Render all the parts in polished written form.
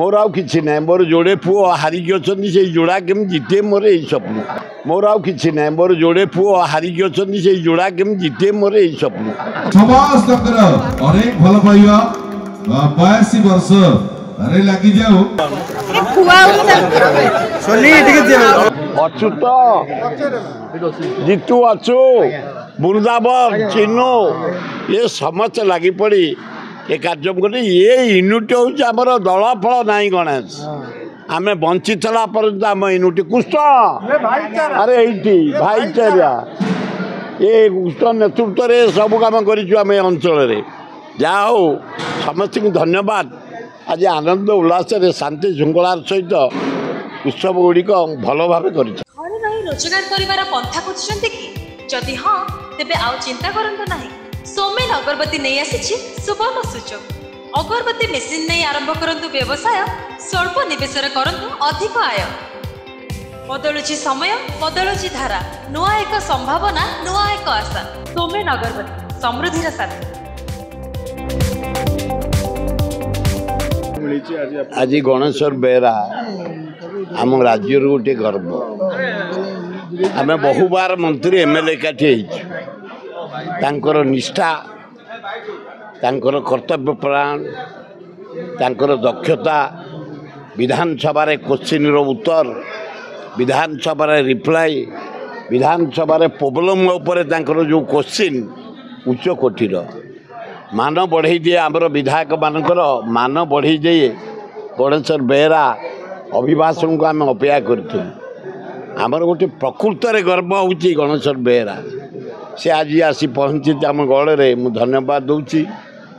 मोर आउ किछि नै मोर जोड़े पुओ हारिकी अछन्ती से जोड़ा केम जिते मोर एई स्वप्न मोर आउ किछि नै मोर जोड़े पुओ हारिकी अछन्ती से जोड़ा केम जिते मोर एई स्वप्न समस्तकर अनेक भल पाइबा 82 वर्ष अरे लागी जाऊ अछुत जीतू अछु वृंदावन चिन्नू ये समस्त लगी पड़ी ये कार्यक्रम कर ये यूनिट हूँ आमर दल फल ना गणेश आम बंची पर्यंत आम यूनिट कुष्ठ अरे ये भाईचारा ये कुष्ठ नेतृत्व में सब कम करें अंचल जा हो समस्त धन्यवाद आज आनंद उल्लास शांति श्रृंखलार सहित उत्सव गुड़िक भल भाव कर रोजगार करिवार पंथा खोजुछन्ते कि जदि हां तेबे आउ चिंता करंतो नाही सोमेन अगरबत्ती नै आसीछि सुवर्ण सुजोग अगरबत्ती मेसिन नै आरंभ करंतु व्यवसाय स्वल्प निवेशर करंतु अधिक आय बदलुछि समय बदलुछि धारा नुआ एक संभावना नुआ एक आशा सोमेन अगरबत्ती समृद्धिर साथी आज गणेश्वर बेहरा आम राज्य गोटे गर्व आम बहुबार मंत्री एमएलए काठी निष्ठा कर्तव्य प्राण दक्षता विधानसभा क्वेश्चन उत्तर विधानसभा रिप्लाई विधानसभा प्रोब्लेम उपर जो क्वेश्चन उच्च कोटीर मान बढ़ई दिए आमर विधायक मानकर मान बढ़ई दिए गणेश्वर बेहरा अभिभाषण को आम अपेक्षा करूँ आमर गोटे प्रकृत गर्व हूँ गणेश्वर बेहरा से आज आसी पहुँची आम गड़े मुझे धन्यवाद दूसरी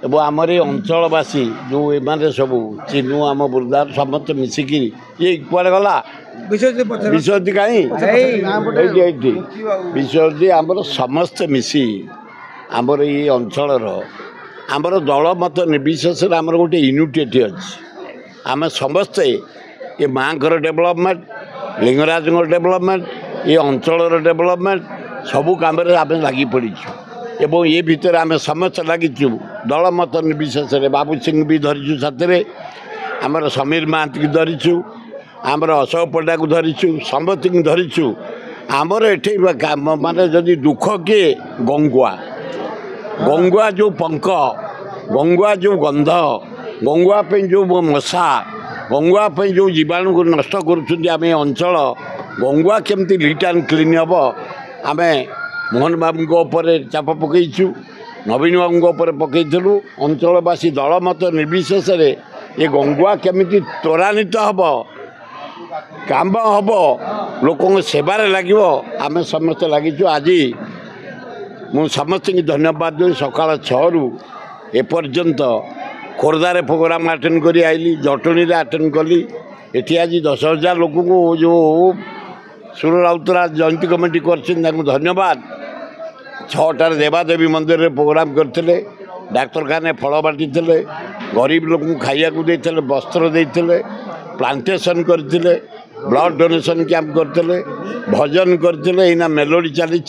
एवं आमर ये अंचलवासी जो एमाने सब चिन्नू आम बुरदार समस्त मिसिकी ये कुआड़े गला विश्वजी कहीं विश्वजी आमर समस्त मिसी आमर ये अंचल आमर दल मत निर्विशेष आमर गोटे यूनिटी अच्छी आम समस्ते ये माँ डेभलपमेंट लिंगराज डेभलपमेंट ये अंचल डेभलपमेंट सबू कम आम लगी पड़ीचु एवं ये भितर आम समस्त लगिचु दल मत निर्विशेष बाबू सिंह भी धरीचु साथ आमर समीर महांती की धरीचु आमर अशोक पंडा को धरीचु समस्त को धरीचु आमर एठे माने जदि दुख किए गंगुआ गंगुआ जो पंख गंगुआ जो गंध गंगुआ पे जो मशा गंगुआ पे जो जीवाणु को नष्ट करें अंचल गंगुआ केमती लीट एंड क्लीन हम आम मोहन बाबू चाप पकईचु नवीन बाबू पकईलु अंचलवासी दल मत निर्विशेष ये गंगुआ केमिति त्वरान्वित हम काम हम लोक सेवार लगे आम समस्त लगिचु आज मु समस्त की धन्यवाद दूँ सकाल 6 रु एपर्यंत खोर्धारे प्रोग्राम अटेंड करी आइली जटणी अटेंड कली एटी आज 10,000 लोक को जो सुर राउतराज जयंती कमिटी कर धन्यवाद 6टार देवादेवी मंदिर में प्रोग्राम करते डाक्तरखाने फल बाटी गरीब लोक खाइया देते वस्त्र देते प्लांटेशन करते ब्लड डोनेशन कैंप करते भजन करते इना मेलोडी चली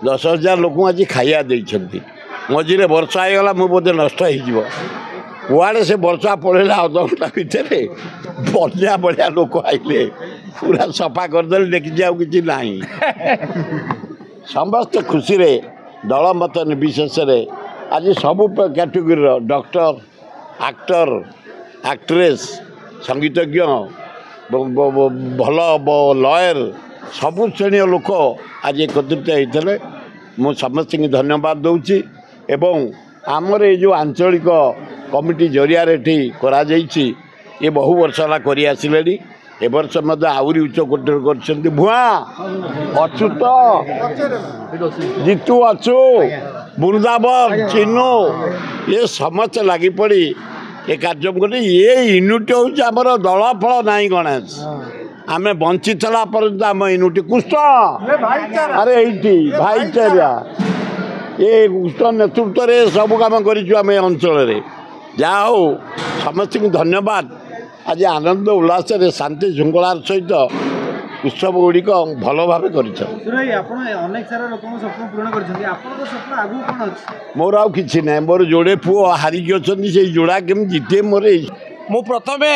10,000 लोक आज खाइया देती मझे वर्षा होगा मु बोधे नष्ट हो कुआड़े से वर्षा पड़ेगा अध घंटा भितर बनिया बढ़िया लोक आइले पूरा सफा करदे देखी जाऊ कि ना समस्त खुशी रे दल मत निर्विशेष आज सब कैटेगोरी डॉक्टर एक्टर एक्ट्रेस संगीतज्ञ भल लयर सबु श्रेणी लोक आज एकत्रित होते मु समस्त की धन्यवाद दूची एवं आमर ये जो आंचलिक कमिटी जरिया करा ये बहु वर्ष है कर आसिले ए वर्ष आहरी उच्च कोटर कर भुआ अछुत जीतू अछु वृंदावन चिन्नू ये समस्त लगी पड़ी ये कार्यक्रम कर ये यूनिट हूँ आमर दल फल ना गणेश आम बंची पर्यंत आम यूनिट कुष्ठ अरे ये भाईचारा ये कुष्ठ नेतृत्व में सब कम करें अंचल जा हो समस्त की धन्यवाद आज आनंद उल्लास शांति श्रृंखलार सहित उत्सव गुड़िक भल भाव कर मोर आउ कि मोर जोड़े पुओ हारिकी अच्छा से जोड़ा केम जिते मोर मु प्रथमे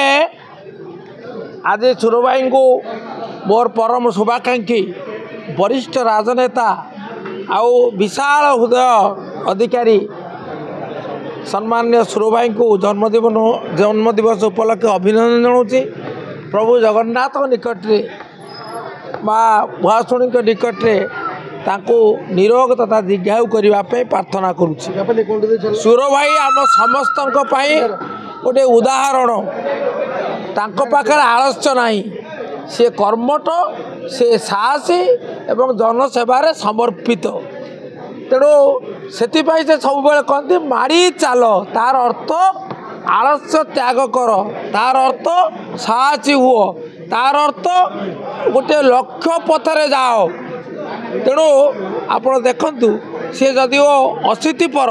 आज सुर भाई को मोर परम शुभाकांक्षी वरिष्ठ राजनेता आउ विशाल हृदय अधिकारी सम्मान्य सुर भाई को जन्मदिवस उपलक्षे अभिनंदन जनाऊँगी। प्रभु जगन्नाथ निकट रे माँ भुआशुणी निकट रे तांको निरोग तथा दीर्घायु करने प्रार्थना करुच्ची। सुर भाई आम समस्त गोटे उदाहरण तांको पाखर आलस्य नहीं से कर्मठ से साहसी एवं जनसेवार समर्पित तेणु से सब कहते माड़ी चाल तार अर्थ आलस्य त्याग कर तार अर्थ साहसी हुओ तार अर्थ गोटे लक्ष्य पथरे जाओ। तेणु आपण देखंतु सी जदिओ 80 पर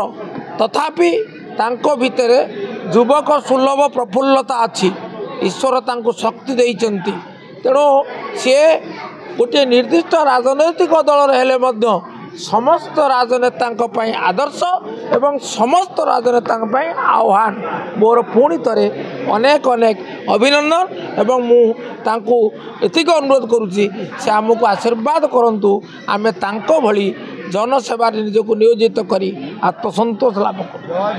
तथापि तांको भितरे युवक सुलभ प्रफुल्लता अच्छी ईश्वर तांको शक्ति देइचंती। तेणु सी गोटे निर्दिष्ट राजनैतिक दल हेले मध्य समस्त राजनेता आदर्श एवं समस्त राजनेता आह्वान मोर पुणी थे अनेक अनेक अभिनंदन एवं मुझे एतिक अनुरोध करुच्ची से आमको आशीर्वाद करंतु आमे तांको भली जनसेवा निजको नियोजित करी आत्मसंतोष लाभ करूँ।